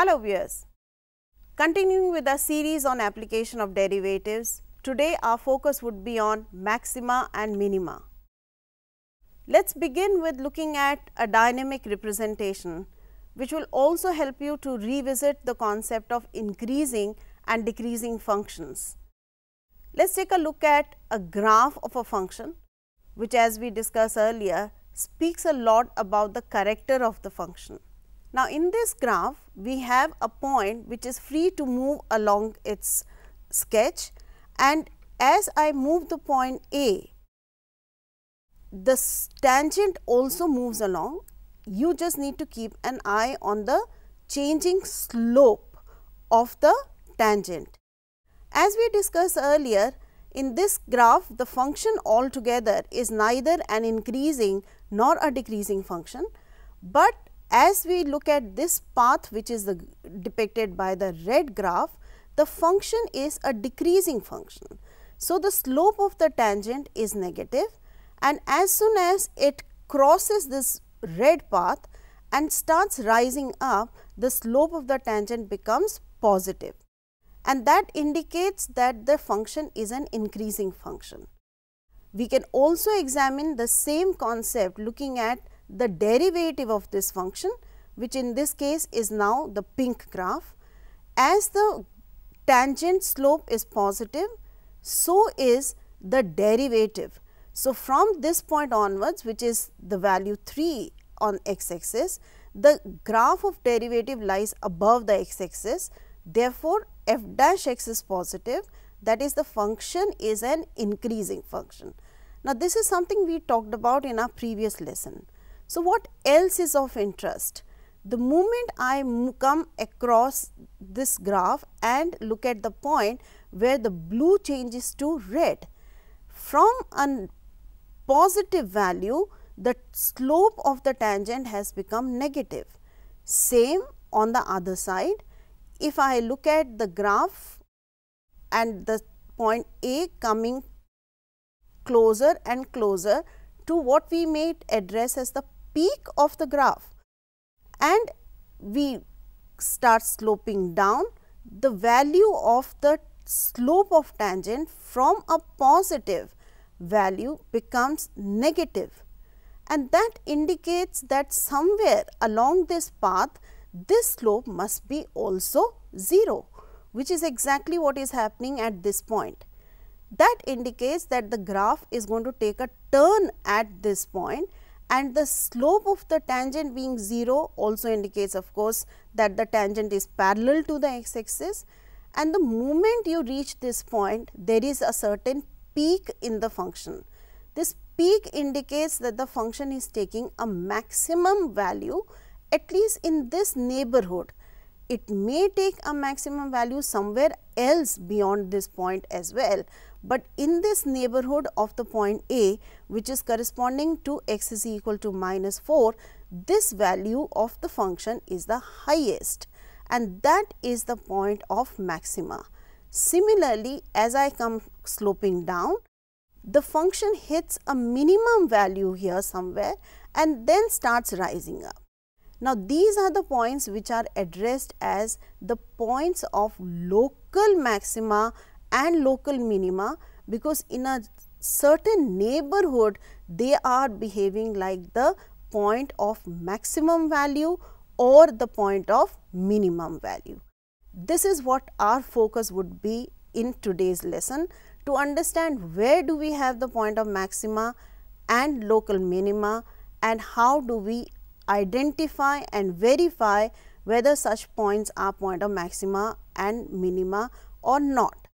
Hello viewers, continuing with our series on application of derivatives, today our focus would be on maxima and minima. Let us begin with looking at a dynamic representation which will also help you to revisit the concept of increasing and decreasing functions. Let us take a look at a graph of a function which, as we discussed earlier, speaks a lot about the character of the function. Now, in this graph we have a point which is free to move along its sketch, and as I move the point A, the tangent also moves along. You just need to keep an eye on the changing slope of the tangent. As we discussed earlier, in this graph the function altogether is neither an increasing nor a decreasing function, but as we look at this path which is depicted by the red graph, the function is a decreasing function. So, the slope of the tangent is negative, and as soon as it crosses this red path and starts rising up, the slope of the tangent becomes positive, and that indicates that the function is an increasing function. We can also examine the same concept looking at the derivative of this function, which in this case is now the pink graph. As the tangent slope is positive, so is the derivative. So, from this point onwards, which is the value 3 on x axis, the graph of derivative lies above the x axis. Therefore, f dash x is positive, that is the function is an increasing function. Now, this is something we talked about in our previous lesson. So, what else is of interest? The moment I come across this graph and look at the point where the blue changes to red, from a positive value the slope of the tangent has become negative. Same on the other side, if I look at the graph and the point A coming closer and closer to what we may address as the peak of the graph, and we start sloping down, the value of the slope of tangent from a positive value becomes negative, and that indicates that somewhere along this path this slope must be also 0, which is exactly what is happening at this point. That indicates that the graph is going to take a turn at this point, and the slope of the tangent being 0 also indicates, of course, that the tangent is parallel to the x axis, and the moment you reach this point there is a certain peak in the function. This peak indicates that the function is taking a maximum value, at least in this neighborhood. It may take a maximum value somewhere else beyond this point as well, but in this neighborhood of the point A, which is corresponding to x is equal to -4, this value of the function is the highest, and that is the point of maxima. Similarly, as I come sloping down, the function hits a minimum value here somewhere and then starts rising up. Now, these are the points which are addressed as the points of local maxima and local minima, because in a certain neighborhood they are behaving like the point of maximum value or the point of minimum value. This is what our focus would be in today's lesson, to understand where do we have the point of maxima and local minima, and how do we identify and verify whether such points are point of maxima and minima or not.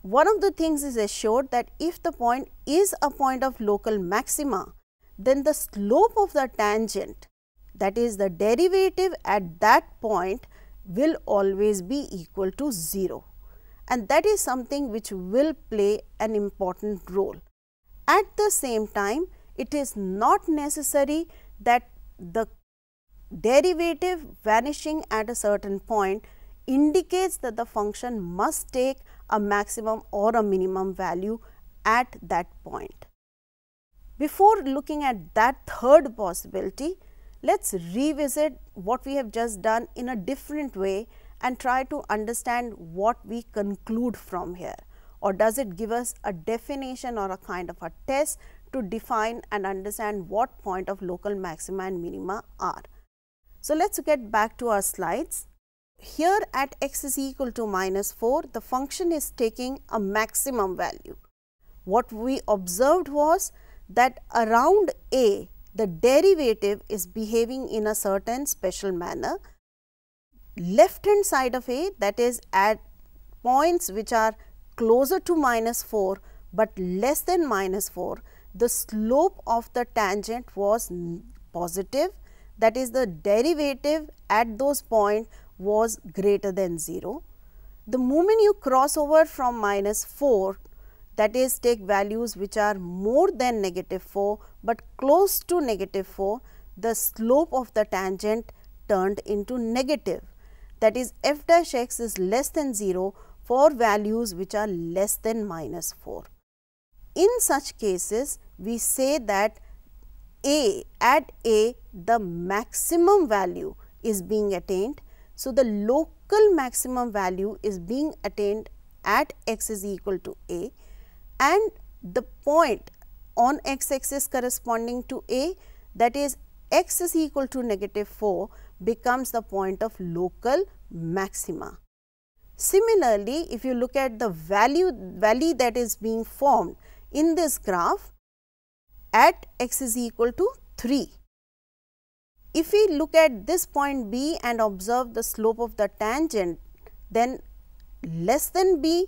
One of the things is assured that if the point is a point of local maxima, then the slope of the tangent, that is the derivative at that point, will always be equal to 0, and that is something which will play an important role. At the same time, it is not necessary that the derivative vanishing at a certain point indicates that the function must take a maximum or a minimum value at that point. Before looking at that third possibility, let's revisit what we have just done in a different way and try to understand what we conclude from here, or does it give us a definition or a kind of a test to define and understand what point of local maxima and minima are. So, let us get back to our slides. Here at x is equal to -4, the function is taking a maximum value. What we observed was that around a, the derivative is behaving in a certain special manner. Left hand side of a, that is at points which are closer to -4, but less than -4, the slope of the tangent was positive, that is the derivative at those points was greater than 0. The moment you cross over from -4, that is take values which are more than -4, but close to -4, the slope of the tangent turned into negative, that is f dash x is less than 0 for values which are less than -4. In such cases, we say that at a the maximum value is being attained. So, the local maximum value is being attained at x is equal to a, and the point on x axis corresponding to a, that is x is equal to -4, becomes the point of local maxima. Similarly, if you look at the valley that is being formed in this graph at x is equal to 3. If we look at this point B and observe the slope of the tangent, then less than B,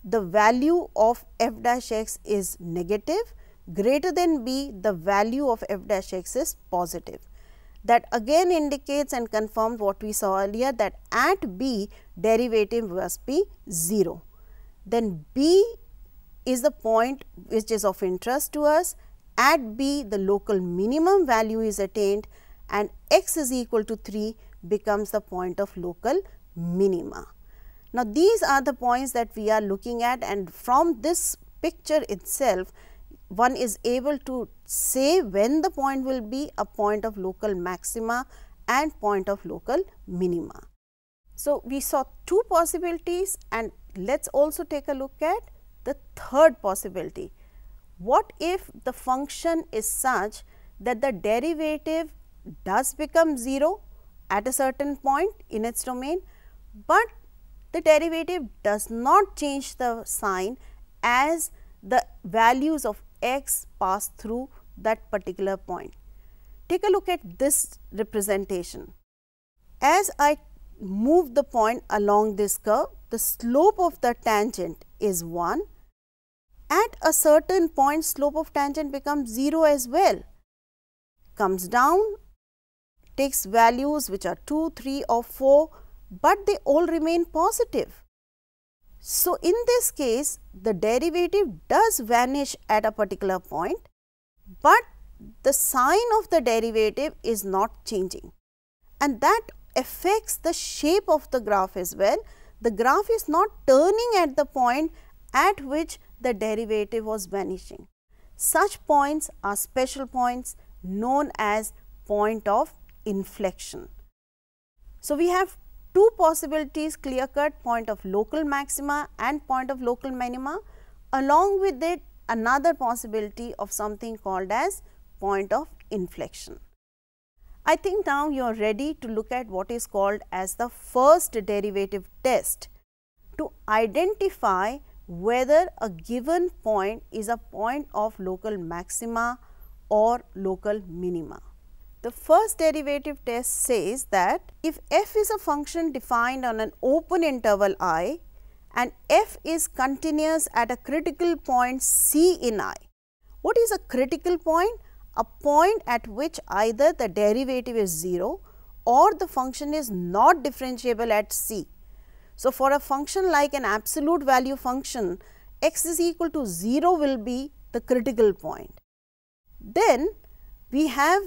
the value of f dash x is negative, greater than B, the value of f dash x is positive. That again indicates and confirms what we saw earlier, that at B derivative must be 0. Then B is the point which is of interest to us. At B, the local minimum value is attained, and x is equal to 3 becomes the point of local minima. Now, these are the points that we are looking at, and from this picture itself, one is able to say when the point will be a point of local maxima and point of local minima. So, we saw two possibilities, and let us also take a look at the third possibility. What if the function is such that the derivative does become 0 at a certain point in its domain, but the derivative does not change the sign as the values of x pass through that particular point. Take a look at this representation. As I move the point along this curve, the slope of the tangent is 1. At a certain point, slope of tangent becomes 0 as well, comes down, takes values which are 2, 3 or 4, but they all remain positive. So, in this case, the derivative does vanish at a particular point, but the sign of the derivative is not changing, and that affects the shape of the graph as well. The graph is not turning at the point at which the derivative was vanishing. Such points are special points known as point of inflection. So, we have two possibilities, clear cut, point of local maxima and point of local minima. Along with it, another possibility of something called as point of inflection. I think now you are ready to look at what is called as the first derivative test to identify whether a given point is a point of local maxima or local minima. The first derivative test says that if f is a function defined on an open interval I and f is continuous at a critical point C in I. What is a critical point? A point at which either the derivative is 0 or the function is not differentiable at C. So, for a function like an absolute value function, x is equal to 0 will be the critical point. Then we have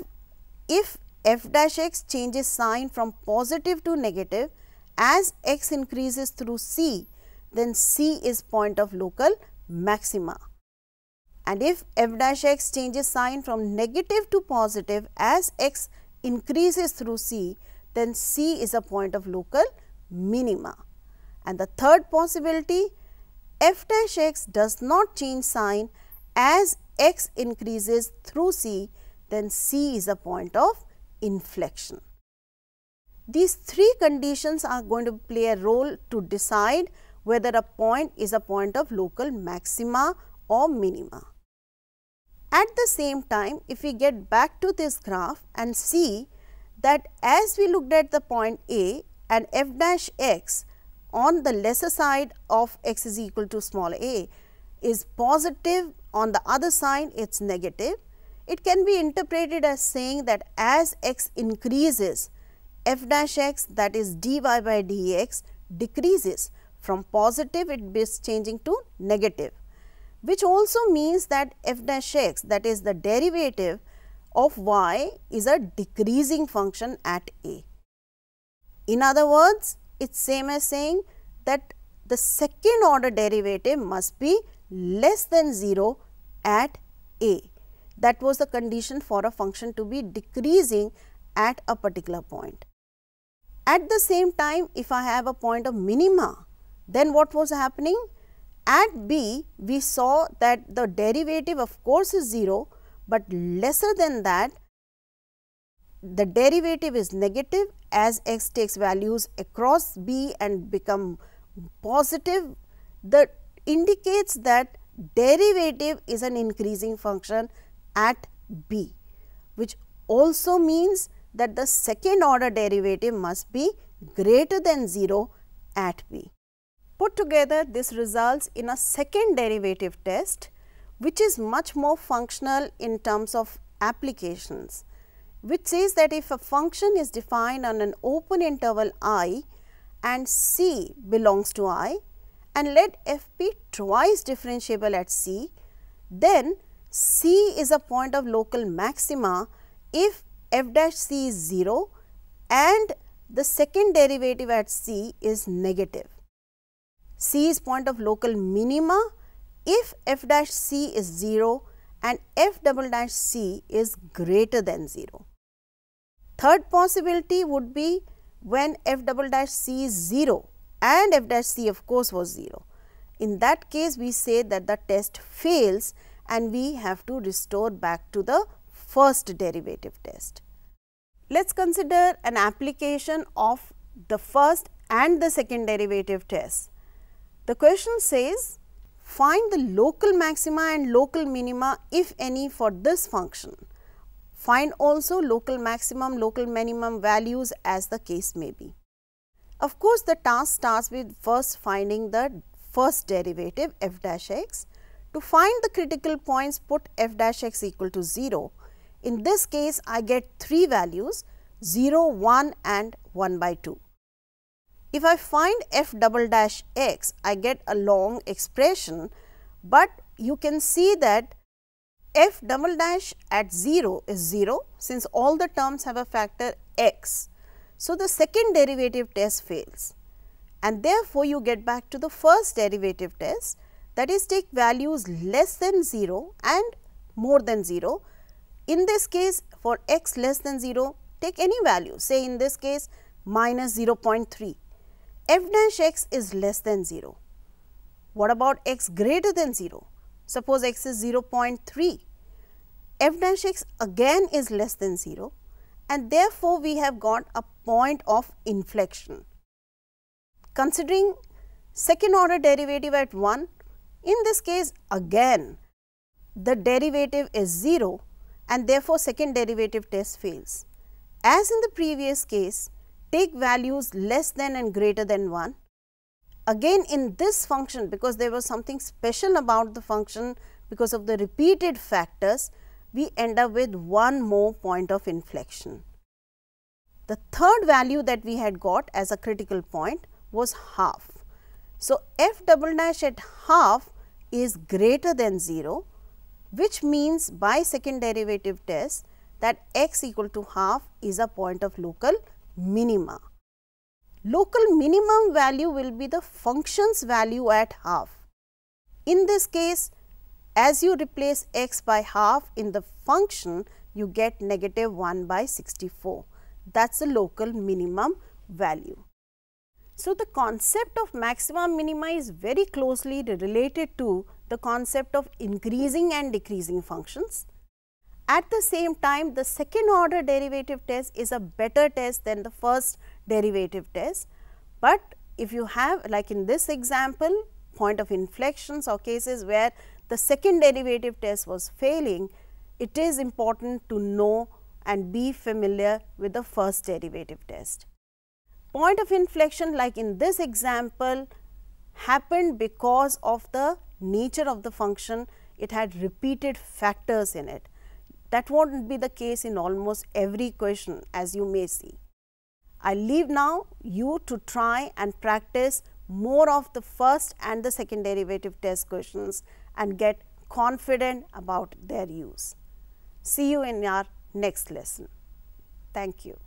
if f dash x changes sign from positive to negative as x increases through C, then C is point of local maxima. And if f dash x changes sign from negative to positive as x increases through C, then C is a point of local minima. And the third possibility, f dash x does not change sign as x increases through C, then C is a point of inflection. These three conditions are going to play a role to decide whether a point is a point of local maxima or minima. At the same time, if we get back to this graph and see that as we looked at the point A and f dash x on the lesser side of x is equal to small a is positive, on the other side it is negative, it can be interpreted as saying that as x increases, f dash x, that is dy by dx, decreases. From positive it is changing to negative, which also means that f dash x, that is the derivative of y, is a decreasing function at a. In other words, it is same as saying that the second order derivative must be less than 0 at a. That was the condition for a function to be decreasing at a particular point. At the same time, if I have a point of minima, then what was happening? At b, we saw that the derivative of course is 0, but lesser than that, the derivative is negative as x takes values across b and become positive. That indicates that derivative is an increasing function at b, which also means that the second order derivative must be greater than 0 at b. Put together, this results in a second derivative test, which is much more functional in terms of applications, which says that if a function is defined on an open interval I and C belongs to I, and let f be twice differentiable at C, then C is a point of local maxima if f dash C is 0 and the second derivative at C is negative. C is point of local minima if f dash C is 0 and f double dash C is greater than 0. Third possibility would be when f double dash C is 0 and f dash C of course was 0. In that case, we say that the test fails and we have to restore back to the first derivative test. Let us consider an application of the first and the second derivative test. The question says, find the local maxima and local minima if any for this function. Find also local maximum, local minimum values as the case may be. Of course, the task starts with first finding the first derivative f dash x. To find the critical points, put f dash x equal to 0. In this case, I get 3 values 0, 1 and 1 by 2. If I find f double dash x, I get a long expression, but you can see that f double dash at 0 is 0 since all the terms have a factor x. So, the second derivative test fails and therefore, you get back to the first derivative test, that is take values less than 0 and more than 0. In this case, for x less than 0, take any value, say in this case minus 0.3. F dash x is less than 0. What about x greater than 0? Suppose x is 0.3. F dash x again is less than 0 and therefore, we have got a point of inflection. Considering second order derivative at 1, in this case again the derivative is 0 and therefore, second derivative test fails. As in the previous case, take values less than and greater than 1. Again in this function, because there was something special about the function because of the repeated factors, we end up with one more point of inflection. The third value that we had got as a critical point was half. So, f double dash at half is greater than 0, which means by second derivative test that x equal to half is a point of local minima. Local minimum value will be the function's value at half. In this case, as you replace x by half in the function, you get negative 1 by 64. That is the local minimum value. So, the concept of maxima minima is very closely related to the concept of increasing and decreasing functions. At the same time, the second order derivative test is a better test than the first derivative test, but if you have, like in this example, point of inflections or cases where the second derivative test was failing, it is important to know and be familiar with the first derivative test. Point of inflection, like in this example, happened because of the nature of the function. It had repeated factors in it. That won't be the case in almost every question, as you may see. I leave now you to try and practice more of the first and the second derivative test questions and get confident about their use. See you in our next lesson. Thank you.